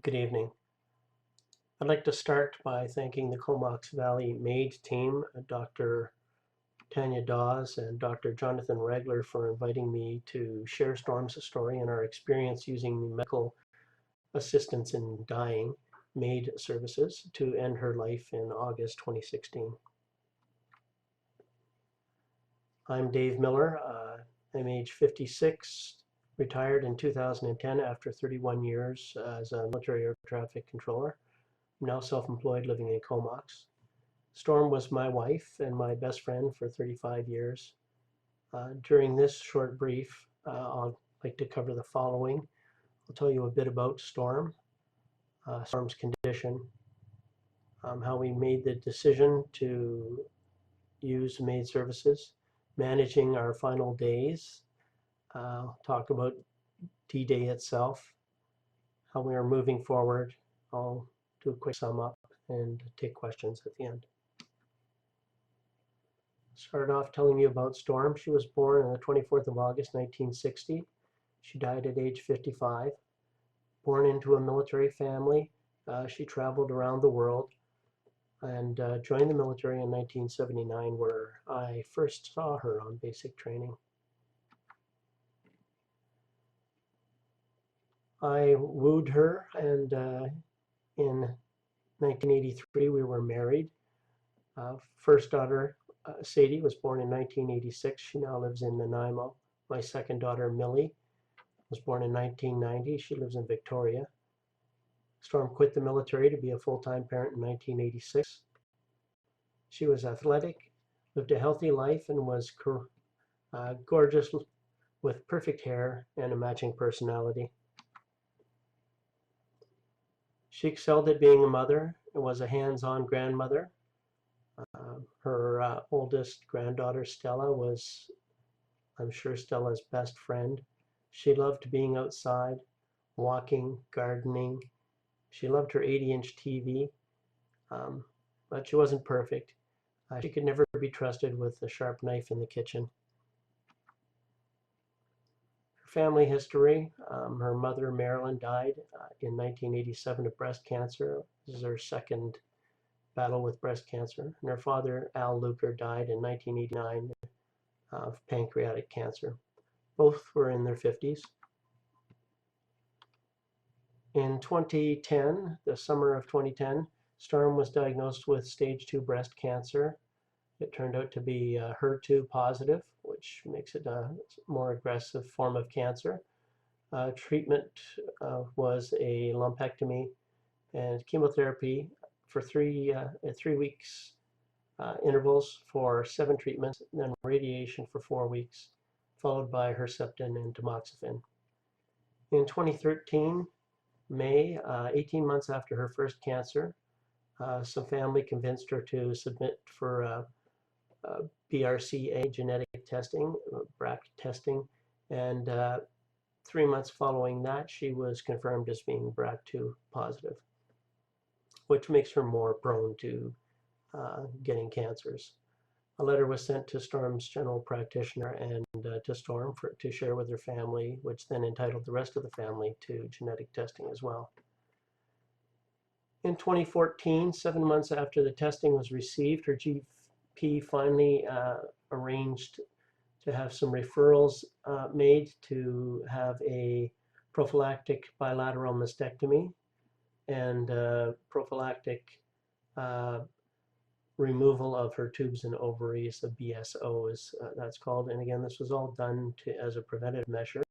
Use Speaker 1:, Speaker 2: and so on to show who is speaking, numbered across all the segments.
Speaker 1: Good evening. I'd like to start by thanking the Comox Valley MAiD team, Dr. Tanya Dawes and Dr. Jonathan Regler, for inviting me to share Storm's story and our experience using medical assistance in dying, MAiD services, to end her life in August 2016. I'm Dave Miller. I'm age 56, retired in 2010 after 31 years as a military air traffic controller. I'm now self-employed, living in Comox. Storm was my wife and my best friend for 35 years. During this short brief, I'd like to cover the following. I'll tell you a bit about Storm, Storm's condition, how we made the decision to use MAiD services, managing our final days, talk about D-Day itself, how we are moving forward. I'll do a quick sum up and take questions at the end. Start off telling you about Storm. She was born on the 24th of August 1960. She died at age 55. Born into a military family, she traveled around the world and joined the military in 1979, where I first saw her on basic training. I wooed her, and in 1983 we were married. First daughter, Sadie, was born in 1986. She now lives in Nanaimo. My second daughter, Millie, was born in 1990. She lives in Victoria. Storm quit the military to be a full-time parent in 1986. She was athletic, lived a healthy life, and was gorgeous with perfect hair and a matching personality. She excelled at being a mother and was a hands-on grandmother. Her oldest granddaughter, Stella, was, I'm sure, Stella's best friend. She loved being outside, walking, gardening. She loved her 80-inch TV, but she wasn't perfect. She could never be trusted with a sharp knife in the kitchen. Her family history: her mother, Marilyn, died in 1987 of breast cancer. This is her second battle with breast cancer. And her father, Al Luker, died in 1989 of pancreatic cancer. Both were in their 50s. In 2010, the summer of 2010, Storm was diagnosed with stage 2 breast cancer. It turned out to be HER2 positive, which makes it a more aggressive form of cancer. Treatment was a lumpectomy and chemotherapy for 3 weeks intervals for 7 treatments, and then radiation for 4 weeks, followed by Herceptin and tamoxifen. In 2013, May, 18 months after her first cancer, some family convinced her to submit for BRCA genetic testing, BRCA testing, and 3 months following that, she was confirmed as being BRCA2 positive, which makes her more prone to getting cancers. A letter was sent to Storm's general practitioner and to Storm to share with her family, which then entitled the rest of the family to genetic testing as well. In 2014, 7 months after the testing was received, her GP finally arranged to have some referrals made to have a prophylactic bilateral mastectomy and prophylactic removal of her tubes and ovaries, a BSO is that's called. And again, this was all done as a preventive measure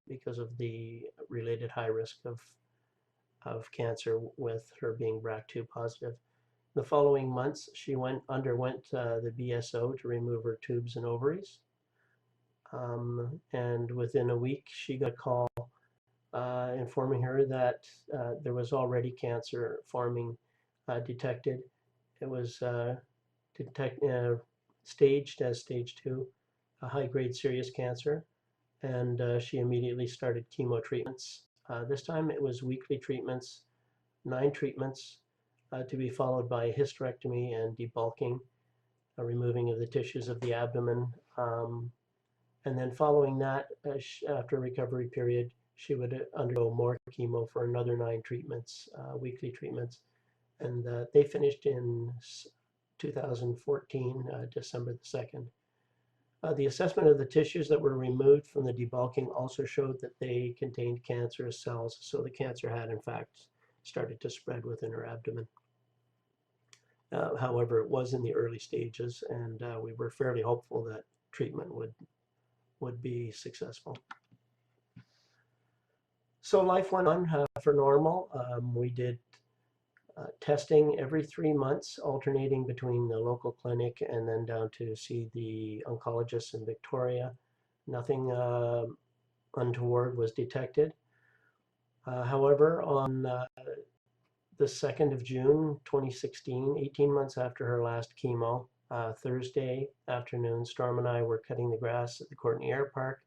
Speaker 1: because of the related high risk of cancer with her being BRCA2 positive. The following months, she underwent the BSO to remove her tubes and ovaries. And within a week, she got a call informing her that there was already cancer forming detected. It was staged as stage 2, a high-grade serious cancer, and she immediately started chemo treatments. This time it was weekly treatments, 9 treatments, to be followed by hysterectomy and debulking, removing of the tissues of the abdomen. And then following that, after a recovery period, she would undergo more chemo for another 9 treatments, weekly treatments. And they finished in 2014, December the 2nd. The assessment of the tissues that were removed from the debulking also showed that they contained cancerous cells, so the cancer had in fact started to spread within her abdomen. However, it was in the early stages, and we were fairly hopeful that treatment would be successful. So life went on for normal. We did testing every 3 months, alternating between the local clinic and then down to see the oncologist in Victoria. Nothing untoward was detected. However, on the 2nd of June 2016, 18 months after her last chemo, Thursday afternoon, Storm and I were cutting the grass at the Courtney Air Park,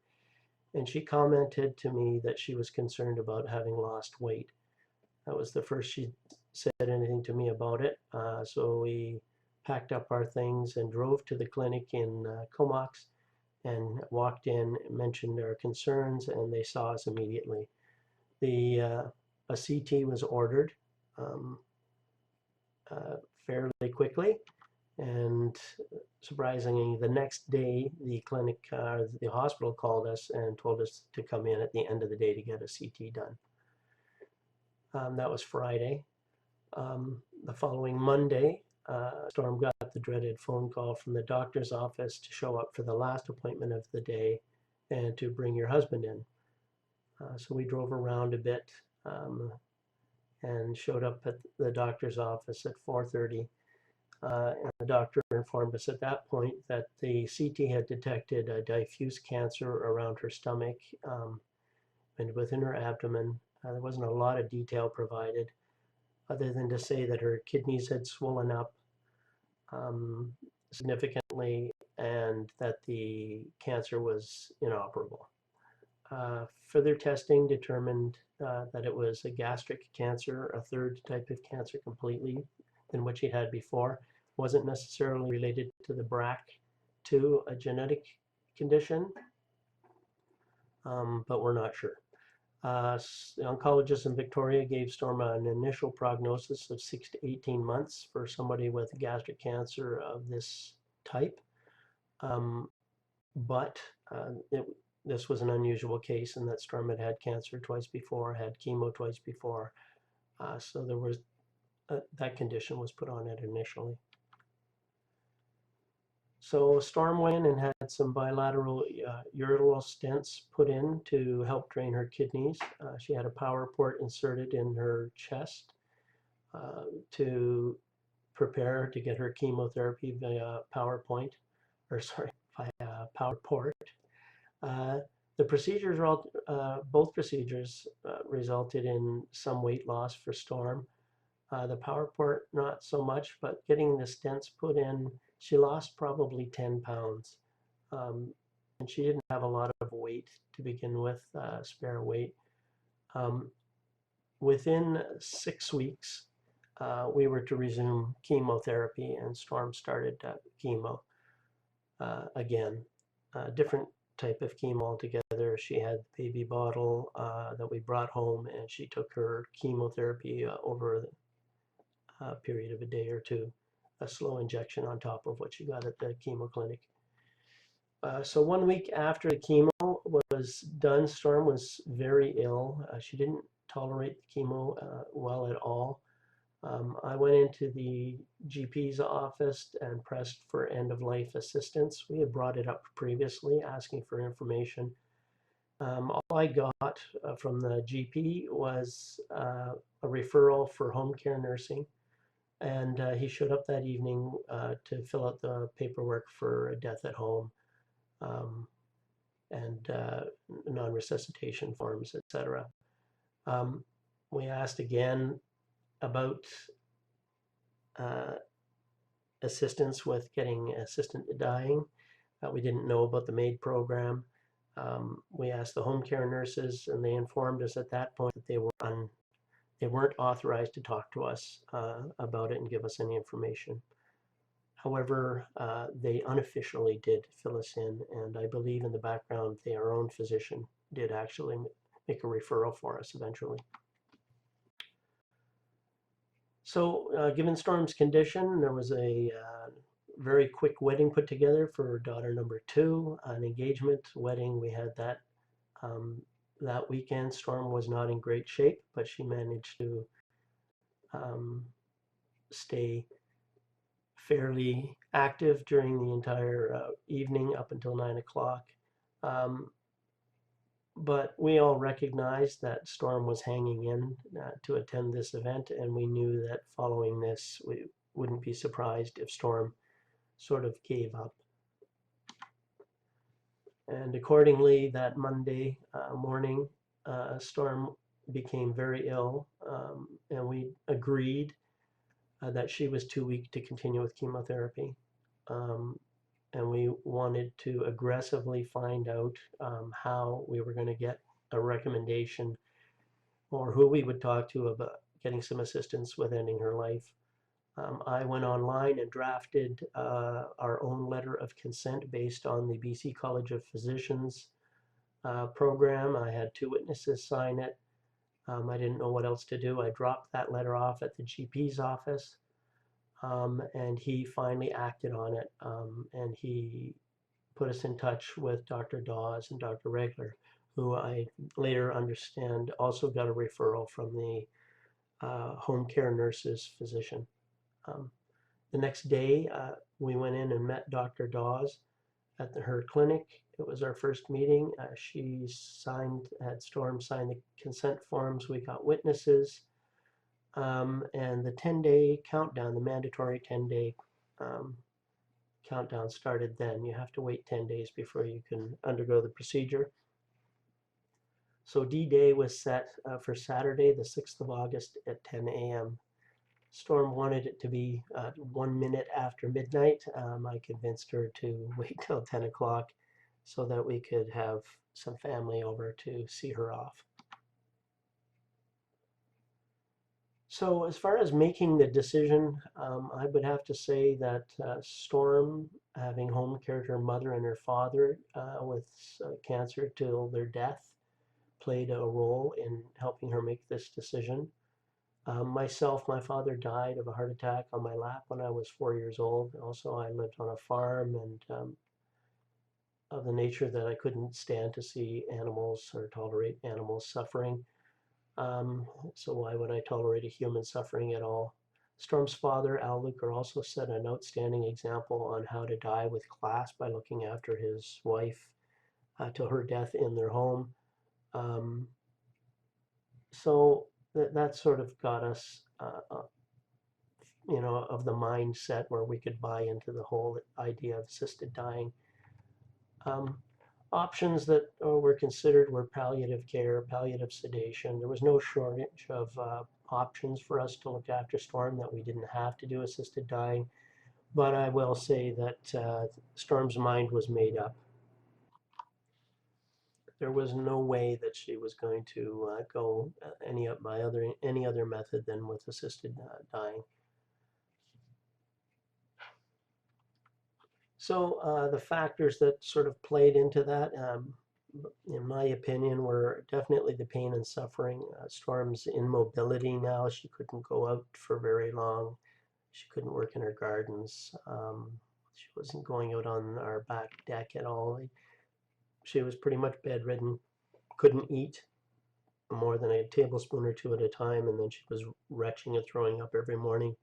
Speaker 1: and she commented to me that she was concerned about having lost weight. That was the first she said anything to me about it. So we packed up our things and drove to the clinic in Comox and walked in, mentioned our concerns, and they saw us immediately. A CT was ordered fairly quickly, and surprisingly, the next day, the clinic, the hospital called us and told us to come in at the end of the day to get a CT done. That was Friday. The following Monday, Storm got the dreaded phone call from the doctor's office to show up for the last appointment of the day and to bring your husband in. So we drove around a bit and showed up at the doctor's office at 4:30. And the doctor informed us at that point that the CT had detected a diffuse cancer around her stomach and within her abdomen. There wasn't a lot of detail provided, other than to say that her kidneys had swollen up significantly and that the cancer was inoperable. Further testing determined that it was a gastric cancer, a third type of cancer completely than what she had before. Wasn't necessarily related to the BRCA2, a genetic condition, but we're not sure. The oncologist in Victoria gave Storm an initial prognosis of 6 to 18 months for somebody with gastric cancer of this type. But this was an unusual case in that Storm had had cancer twice before, had chemo twice before. So there was that condition was put on it initially. So Storm went and had some bilateral ureteral stents put in to help drain her kidneys. She had a power port inserted in her chest to prepare to get her chemotherapy via power port. The procedures were both procedures resulted in some weight loss for Storm. The power port, not so much, but getting the stents put in, she lost probably 10 pounds. And she didn't have a lot of weight to begin with, spare weight. Within 6 weeks, we were to resume chemotherapy, and Storm started chemo again. Different type of chemo altogether. She had the baby bottle that we brought home, and she took her chemotherapy over a period of a day or two, a slow injection on top of what she got at the chemo clinic. So 1 week after the chemo was done, Storm was very ill. She didn't tolerate the chemo well at all. I went into the GP's office and pressed for end-of-life assistance. We had brought it up previously, asking for information. All I got from the GP was a referral for home care nursing. And he showed up that evening to fill out the paperwork for a death at home and non-resuscitation forms, etc. We asked again about assistance with getting assistant to dying. We didn't know about the MAiD program. We asked the home care nurses, and they informed us at that point that they weren't authorized to talk to us about it and give us any information. However, they unofficially did fill us in, and I believe in the background our own physician did actually make a referral for us eventually. So given Storm's condition, there was a very quick wedding put together for daughter number 2, an engagement wedding. We had that that weekend. Storm was not in great shape, but she managed to um, stay fairly active during the entire evening up until 9 o'clock. But we all recognized that Storm was hanging in to attend this event, and we knew that following this, we wouldn't be surprised if Storm sort of gave up. And accordingly, that Monday morning, Storm became very ill, and we agreed that she was too weak to continue with chemotherapy. And we wanted to aggressively find out how we were going to get a recommendation or who we would talk to about getting some assistance with ending her life. I went online and drafted our own letter of consent based on the BC College of Physicians program. I had 2 witnesses sign it. I didn't know what else to do. I dropped that letter off at the GP's office, and he finally acted on it, and he put us in touch with Dr. Dawes and Dr. Regler, who I later understand also got a referral from the home care nurse's physician. The next day, we went in and met Dr. Dawes at her clinic. It was our first meeting. She had Storm sign the consent forms. We got witnesses. And the 10-day countdown, the mandatory 10-day countdown started then. You have to wait 10 days before you can undergo the procedure. So D-Day was set for Saturday, the 6th of August at 10 a.m. Storm wanted it to be 1 minute after midnight. I convinced her to wait till 10 o'clock so that we could have some family over to see her off. So as far as making the decision, I would have to say that Storm, having home cared her mother and her father with cancer till their death, played a role in helping her make this decision. Myself, my father died of a heart attack on my lap when I was 4 years old. Also, I lived on a farm, and of the nature that I couldn't stand to see animals or tolerate animals suffering. So why would I tolerate a human suffering at all? Storm's father, Al Luker, also set an outstanding example on how to die with class by looking after his wife till her death in their home. So that sort of got us, of the mindset where we could buy into the whole idea of assisted dying. Options that were considered were palliative care, palliative sedation. There was no shortage of options for us to look after Storm that we didn't have to do assisted dying. But I will say that Storm's mind was made up. There was no way that she was going to go any other method than with assisted dying. So the factors that sort of played into that, in my opinion, were definitely the pain and suffering. Storm's immobility now. She couldn't go out for very long. She couldn't work in her gardens. She wasn't going out on our back deck at all. She was pretty much bedridden, couldn't eat more than a tablespoon or 2 at a time, and then she was retching and throwing up every morning.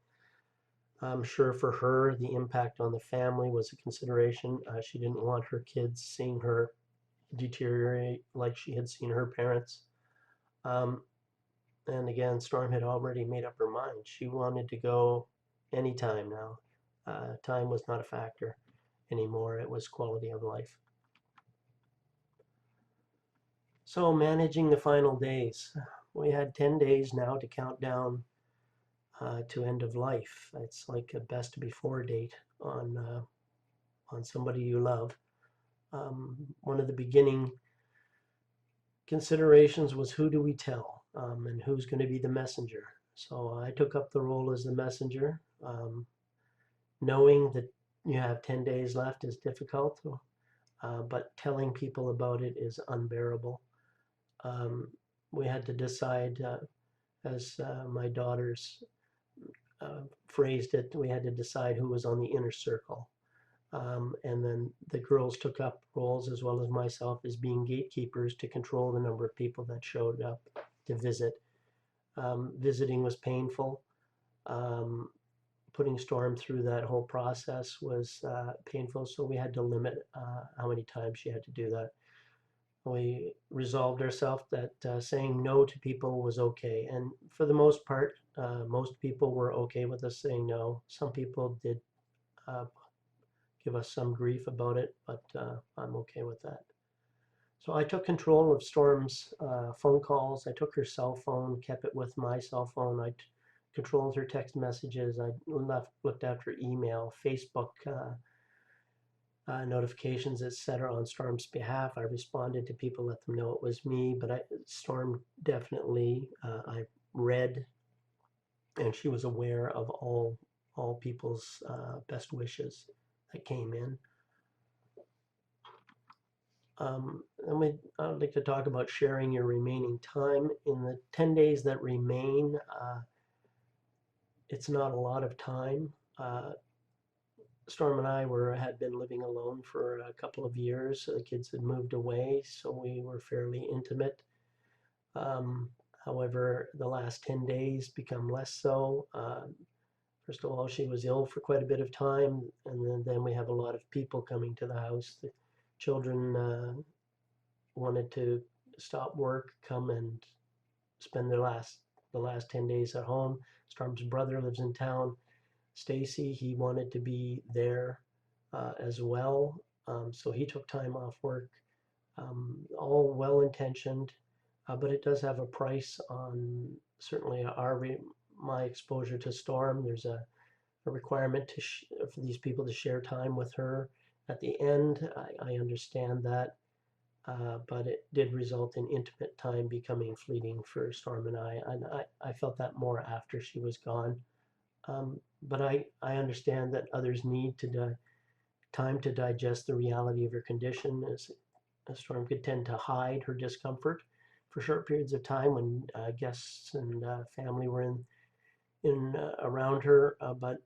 Speaker 1: I'm sure for her, the impact on the family was a consideration. She didn't want her kids seeing her deteriorate like she had seen her parents. And again, Storm had already made up her mind. She wanted to go anytime now. Time was not a factor anymore. It was quality of life. So managing the final days. We had 10 days now to count down to end of life. It's like a best before date on somebody you love. One of the beginning considerations was who do we tell, and who's going to be the messenger. So I took up the role as the messenger, knowing that you have 10 days left is difficult, but telling people about it is unbearable. We had to decide, as my daughters phrased it, we had to decide who was on the inner circle. And then the girls took up roles, as well as myself, as being gatekeepers to control the number of people that showed up to visit. Visiting was painful. Um, Putting Storm through that whole process was painful, so we had to limit how many times she had to do that. We resolved ourselves that saying no to people was okay, and for the most part, most people were okay with us saying no. Some people did uh, give us some grief about it, but I'm okay with that. So I took control of Storm's phone calls. I took her cell phone, kept it with my cell phone. I controlled her text messages. I looked after email, Facebook notifications, etc. on Storm's behalf. I responded to people, let them know it was me. But Storm definitely, I read, and she was aware of all people's best wishes that came in. I'd like to talk about sharing your remaining time. In the 10 days that remain, it's not a lot of time. Storm and I had been living alone for a couple of years. The kids had moved away, so we were fairly intimate. Um, However, the last 10 days become less so. First of all, she was ill for quite a bit of time, and then we have a lot of people coming to the house. The children wanted to stop work, come and spend the last 10 days at home. Storm's brother lives in town. Stacy, he wanted to be there as well. So he took time off work. All well intentioned, but it does have a price on certainly my exposure to Storm. There's a requirement for these people to share time with her. At the end, I understand that. But it did result in intimate time becoming fleeting for Storm and I. And I felt that more after she was gone. But I understand that others need time to digest the reality of her condition, as Storm could tend to hide her discomfort for short periods of time when guests and family were in around her. But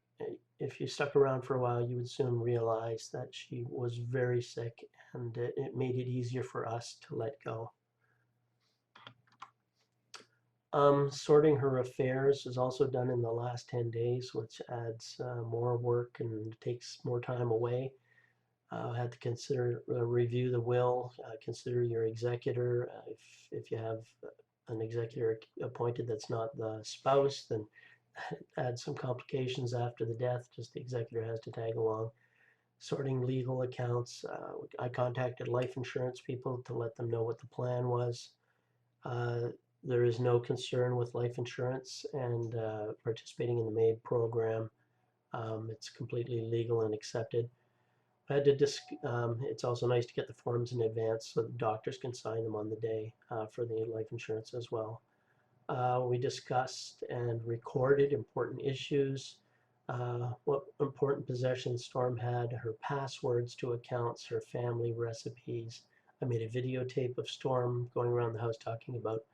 Speaker 1: if you stuck around for a while, you would soon realize that she was very sick, and it made it easier for us to let go. Sorting her affairs is also done in the last 10 days, which adds more work and takes more time away. I had to review the will, consider your executor. If you have an executor appointed that's not the spouse, then add some complications after the death. Just the executor has to tag along. Sorting legal accounts. I contacted life insurance people to let them know what the plan was. There is no concern with life insurance and participating in the MAiD program. It's completely legal and accepted. It's also nice to get the forms in advance so the doctors can sign them on the day for the life insurance as well. We discussed and recorded important issues, what important possessions Storm had, her passwords to accounts, her family recipes. I made a videotape of Storm going around the house talking about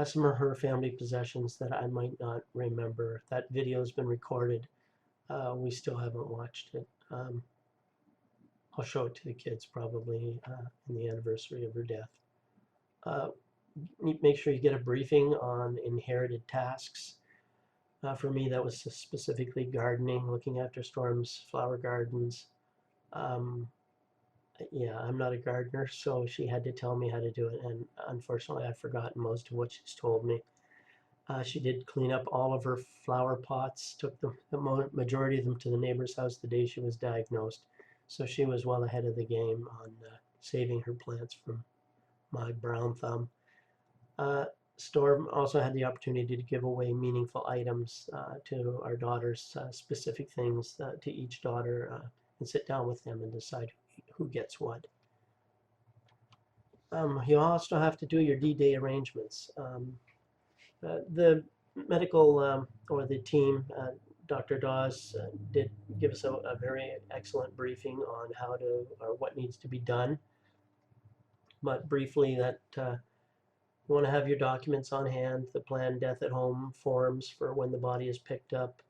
Speaker 1: some of her family possessions that I might not remember. That video has been recorded. We still haven't watched it. I'll show it to the kids probably in the anniversary of her death. Make sure you get a briefing on inherited tasks. For me, that was specifically gardening, looking after Storm's flower gardens. Yeah, I'm not a gardener, so she had to tell me how to do it, and unfortunately, I've forgotten most of what she's told me. She did clean up all of her flower pots, took the majority of them to the neighbor's house the day she was diagnosed. So she was well ahead of the game on saving her plants from my brown thumb. Storm also had the opportunity to give away meaningful items to our daughters, specific things to each daughter, and sit down with them and decide who gets what. You also have to do your D-Day arrangements. The medical or the team, Dr. Dawes did give us a very excellent briefing on how to or what needs to be done. But briefly, that You want to have your documents on hand, the planned death at home forms for when the body is picked up.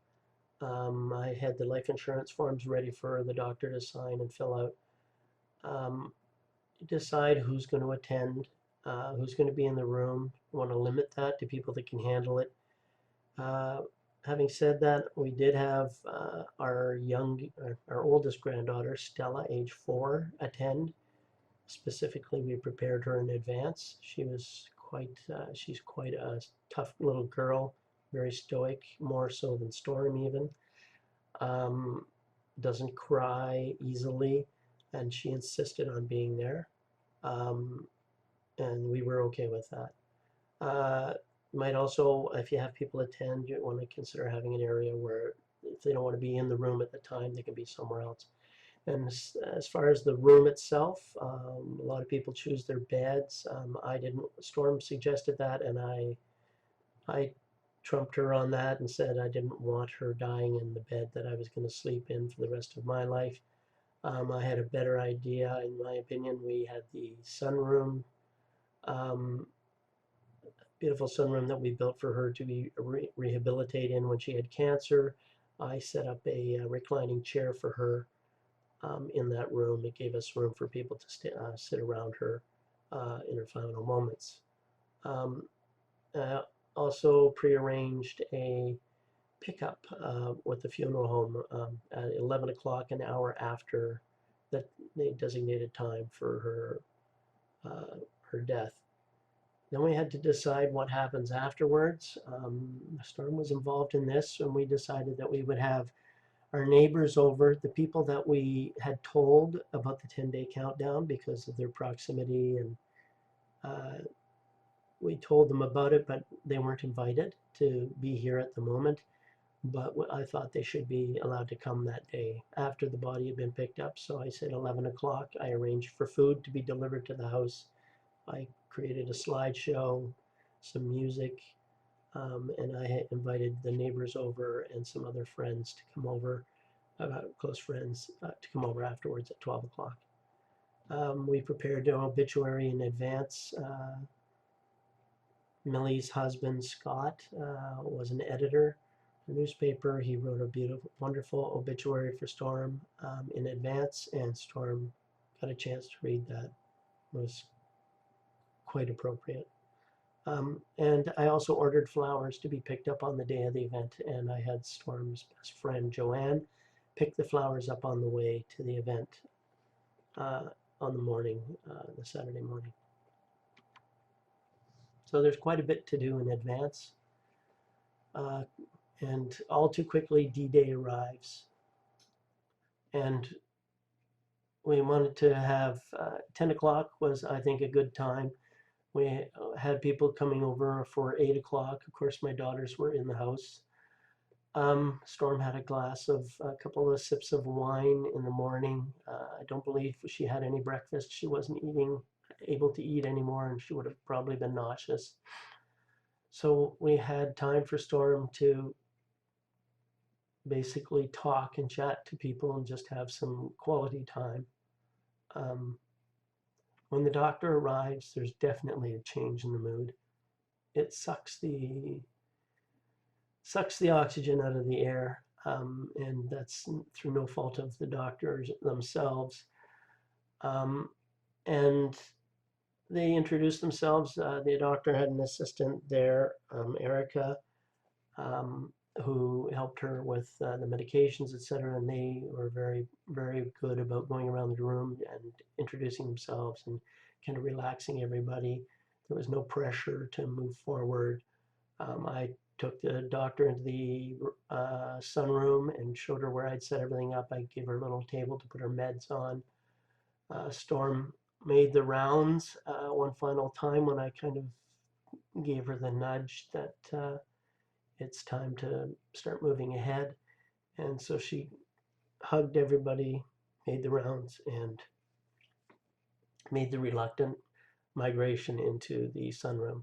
Speaker 1: I had the life insurance forms ready for the doctor to sign and fill out. Decide who's going to attend, who's going to be in the room. You want to limit that to people that can handle it. Having said that, we did have our oldest granddaughter, Stella, age 4, attend. Specifically, we prepared her in advance. She's quite a tough little girl, very stoic, more so than Storm even. Doesn't cry easily, and she insisted on being there. And we were okay with that. Might also, if you have people attend, you want to consider having an area where if they don't want to be in the room at the time, they can be somewhere else. And as far as the room itself, a lot of people choose their beds. I didn't. Storm suggested that, and I trumped her on that and said I didn't want her dying in the bed that I was going to sleep in for the rest of my life. I had a better idea, in my opinion. We had the sunroom, beautiful sunroom that we built for her to be rehabilitated in when she had cancer. I set up a reclining chair for her in that room. It gave us room for people to sit around her in her final moments. Also prearranged a pickup with the funeral home at 11 o'clock, an hour after the designated time for her death. Then we had to decide what happens afterwards. Storm was involved in this, and we decided that we would have our neighbors over, the people that we had told about the 10-day countdown because of their proximity, and we told them about it, but they weren't invited to be here at the moment. But I thought they should be allowed to come that day after the body had been picked up. So I said 11 o'clock. I arranged for food to be delivered to the house. I created a slideshow, some music, and I had invited the neighbors over and some other friends to come over, close friends, to come over afterwards at 12 o'clock. We prepared an obituary in advance. Millie's husband, Scott, was an editor in the newspaper. He wrote a beautiful, wonderful obituary for Storm in advance, and Storm got a chance to read that. It was quite appropriate. And I also ordered flowers to be picked up on the day of the event, and I had Storm's best friend, Joanne, pick the flowers up on the way to the event on the morning, the Saturday morning. So there's quite a bit to do in advance. And all too quickly, D-Day arrives. And we wanted to have 10 o'clock was, I think, a good time. We had people coming over for 8 o'clock. Of course, my daughters were in the house. Storm had a couple of sips of wine in the morning. I don't believe she had any breakfast. She wasn't able to eat anymore, and she would have probably been nauseous. So we had time for Storm to basically talk and chat to people and just have some quality time. When the doctor arrives, there's definitely a change in the mood. It sucks the oxygen out of the air, and that's through no fault of the doctors themselves. And they introduced themselves. The doctor had an assistant there, Erica, who helped her with the medications, etc. And they were very, very good about going around the room and introducing themselves and kind of relaxing everybody. There was no pressure to move forward. I took the doctor into the sunroom and showed her where I'd set everything up. I gave her a little table to put her meds on. Storm made the rounds one final time when I kind of gave her the nudge that it's time to start moving ahead. And so she hugged everybody, made the rounds, and made the reluctant migration into the sunroom.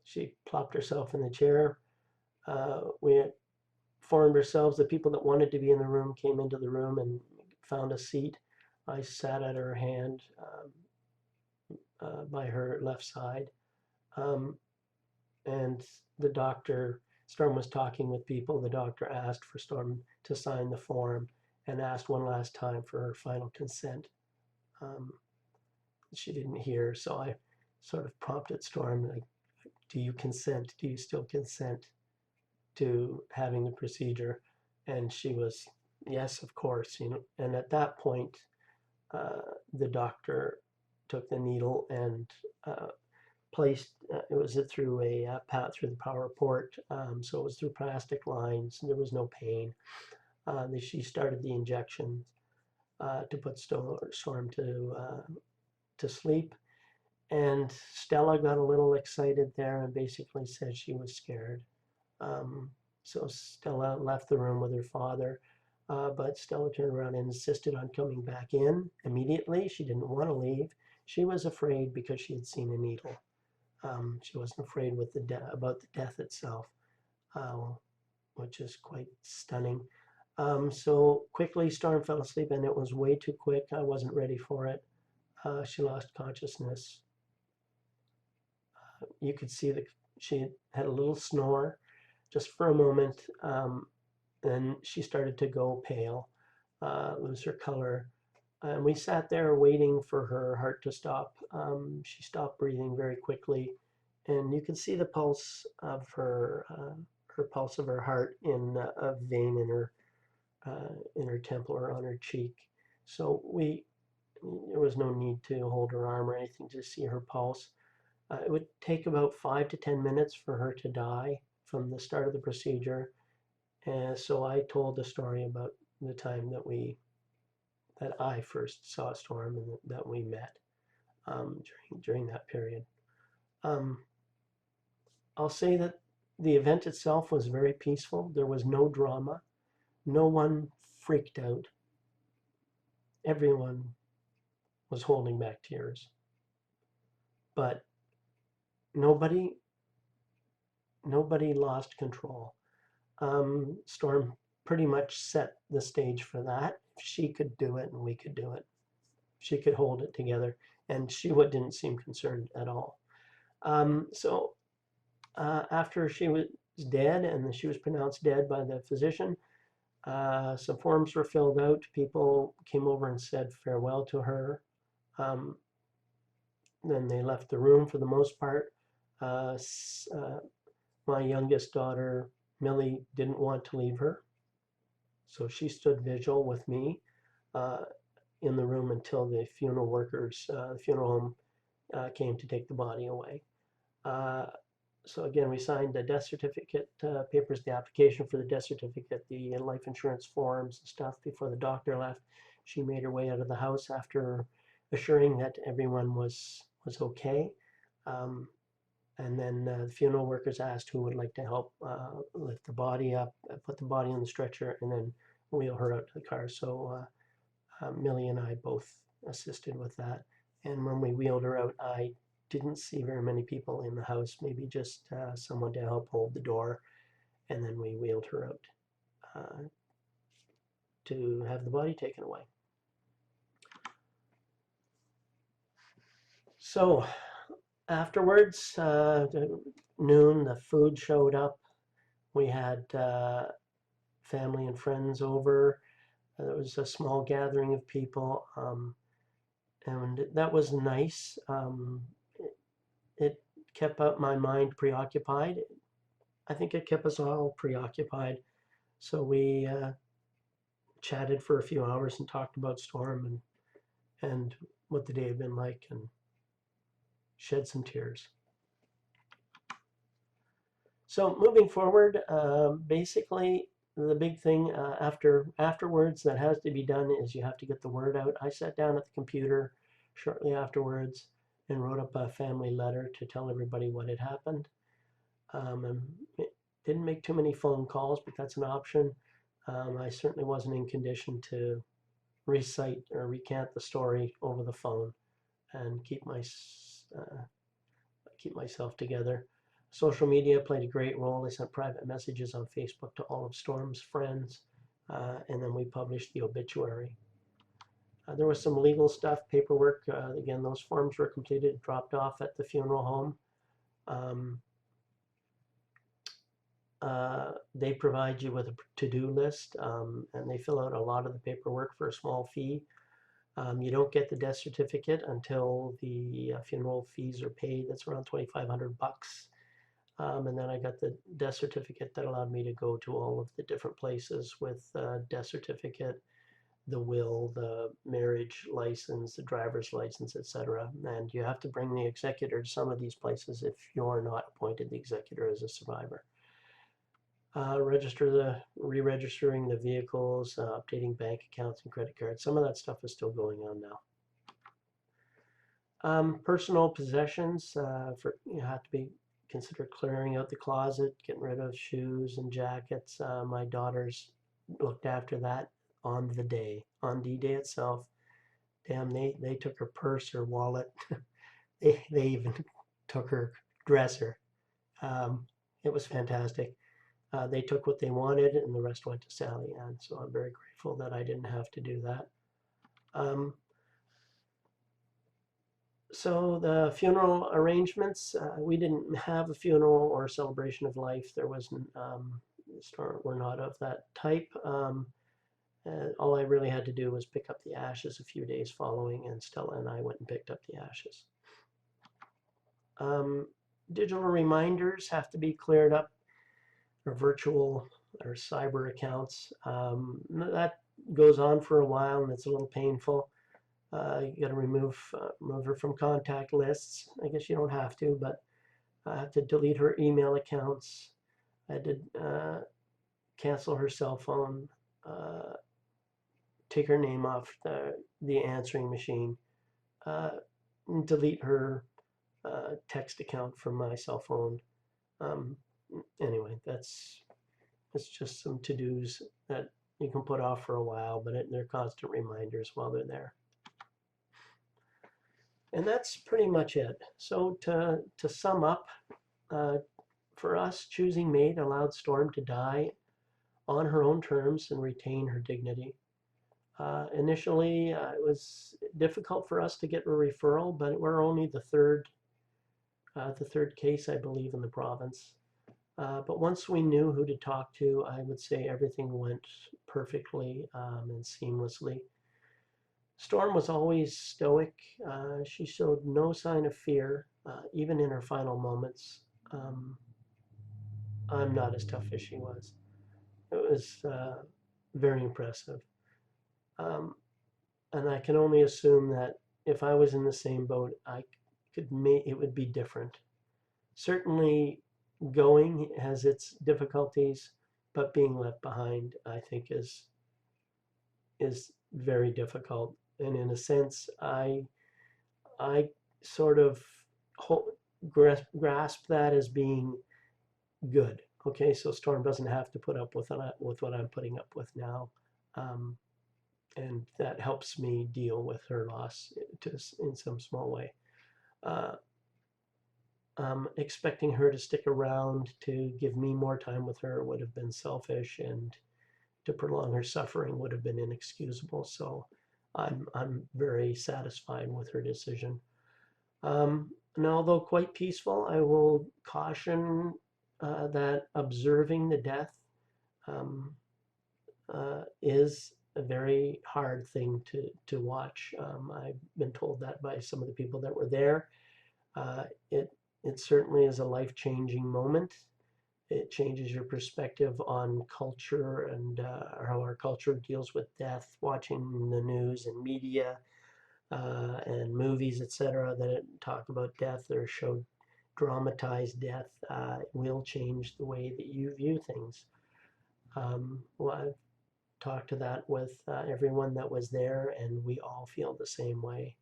Speaker 1: She plopped herself in the chair. We formed ourselves. The people that wanted to be in the room came into the room and found a seat. I sat at her hand, by her left side. And the doctor, Storm was talking with people. The doctor asked for Storm to sign the form and asked one last time for her final consent. She didn't hear, so I sort of prompted Storm, like, do you consent? Do you still consent to having the procedure? And she was, yes, of course. And at that point, the doctor took the needle and placed, it was through through the power port, so it was through plastic lines. There was no pain. She started the injection to put Storm to sleep. And Stella got a little excited there and basically said she was scared. So Stella left the room with her father, but Stella turned around and insisted on coming back in immediately. She didn't want to leave. She was afraid because she had seen a needle. She wasn't afraid about the death itself, which is quite stunning. So quickly, Storm fell asleep, and it was way too quick. I wasn't ready for it. She lost consciousness. You could see that she had a little snore just for a moment. Then she started to go pale, lose her color. And we sat there waiting for her heart to stop. She stopped breathing very quickly, and you could see the pulse of her pulse of her heart in a vein in her temple or on her cheek. So there was no need to hold her arm or anything to see her pulse. It would take about 5 to 10 minutes for her to die from the start of the procedure. And so I told the story about the time that I first saw Storm and that we met during that period. I'll say that the event itself was very peaceful. There was no drama. No one freaked out. Everyone was holding back tears. But nobody lost control. Storm pretty much set the stage for that. If she could do it and we could do it, she could hold it together, and she didn't seem concerned at all. So after she was dead and she was pronounced dead by the physician, some forms were filled out. People came over and said farewell to her. Then they left the room for the most part. My youngest daughter, Millie, didn't want to leave her, so she stood vigil with me in the room until the funeral workers, the funeral home, came to take the body away. So again, we signed the death certificate papers, the application for the death certificate, the life insurance forms and stuff before the doctor left. She made her way out of the house after assuring that everyone was okay. And then the funeral workers asked who would like to help lift the body up, put the body on the stretcher, and then wheel her out to the car. So Millie and I both assisted with that. And when we wheeled her out, I didn't see very many people in the house, maybe just someone to help hold the door. And then we wheeled her out to have the body taken away. So afterwards, noon, the food showed up. We had family and friends over. There was a small gathering of people, and that was nice. It kept my mind preoccupied. I think it kept us all preoccupied. So we chatted for a few hours and talked about Storm and what the day had been like, and shed some tears. So moving forward, basically the big thing afterwards that has to be done is you have to get the word out. I sat down at the computer shortly afterwards and wrote up a family letter to tell everybody what had happened. And it didn't make too many phone calls, but that's an option. I certainly wasn't in condition to recite or recant the story over the phone and keep myself together. Social media played a great role. I sent private messages on Facebook to all of Storm's friends, and then we published the obituary. There was some legal stuff, paperwork. Again, those forms were completed, dropped off at the funeral home. They provide you with a to-do list, and they fill out a lot of the paperwork for a small fee. You don't get the death certificate until the funeral fees are paid. That's around $2,500. And then I got the death certificate that allowed me to go to all of the different places with death certificate, the will, the marriage license, the driver's license, etc. And you have to bring the executor to some of these places if you're not appointed the executor as a survivor. Re-registering the vehicles, updating bank accounts and credit cards. Some of that stuff is still going on now. Personal possessions have to be considered clearing out the closet, getting rid of shoes and jackets. My daughters looked after that on D-Day itself. Damn, they took her purse, her wallet. they even took her dresser. It was fantastic. They took what they wanted, and the rest went to Sally Ann. So I'm very grateful that I didn't have to do that. So the funeral arrangements, we didn't have a funeral or a celebration of life. There wasn't, we're not of that type. All I really had to do was pick up the ashes a few days following, and Stella and I went and picked up the ashes. Digital reminders have to be cleared up, or virtual or cyber accounts. That goes on for a while, and it's a little painful. You got to remove her from contact lists. I guess you don't have to, but I have to delete her email accounts. I had to cancel her cell phone, take her name off the answering machine, delete her text account from my cell phone. Anyway, it's just some to-dos that you can put off for a while, but they're constant reminders while they're there. And that's pretty much it. So to sum up, for us, choosing MAiD allowed Storm to die on her own terms and retain her dignity. Initially, it was difficult for us to get a referral, but we're only the third case, I believe, in the province. But once we knew who to talk to, I would say everything went perfectly and seamlessly. Storm was always stoic. She showed no sign of fear, even in her final moments. I'm not as tough as she was. It was very impressive. And I can only assume that if I was in the same boat, it would be different. Certainly, going has its difficulties, but being left behind, I think, is very difficult. And in a sense, I sort of grasp that as being good. Okay, so Storm doesn't have to put up with what I'm putting up with now, and that helps me deal with her loss in some small way. Expecting her to stick around to give me more time with her would have been selfish, and to prolong her suffering would have been inexcusable. So I'm very satisfied with her decision. And although quite peaceful, I will caution that observing the death is a very hard thing to watch. I've been told that by some of the people that were there. It certainly is a life-changing moment. It changes your perspective on culture and how our culture deals with death, watching the news and media and movies, etc., that talk about death or show dramatized death will change the way that you view things. Well, I've talked to that with everyone that was there, and we all feel the same way.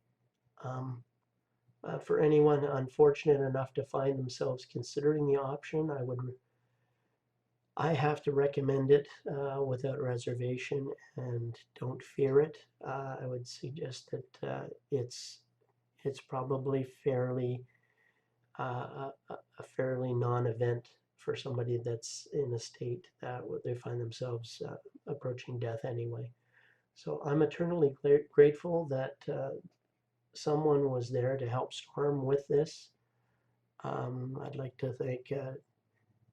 Speaker 1: For anyone unfortunate enough to find themselves considering the option, I have to recommend it without reservation, and don't fear it. I would suggest that it's probably a fairly non-event for somebody that's in a state that they find themselves approaching death anyway. So I'm eternally grateful that someone was there to help Storm with this. I'd like to thank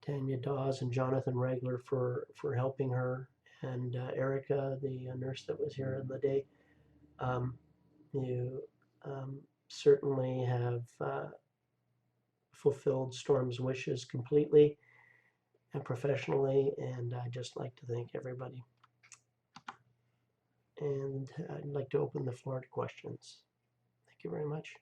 Speaker 1: Tanya Dawes and Jonathan Regler for helping her, and Erica, the nurse that was here on the day. You certainly have fulfilled Storm's wishes completely and professionally, and I'd just like to thank everybody. And I'd like to open the floor to questions. Thank you very much.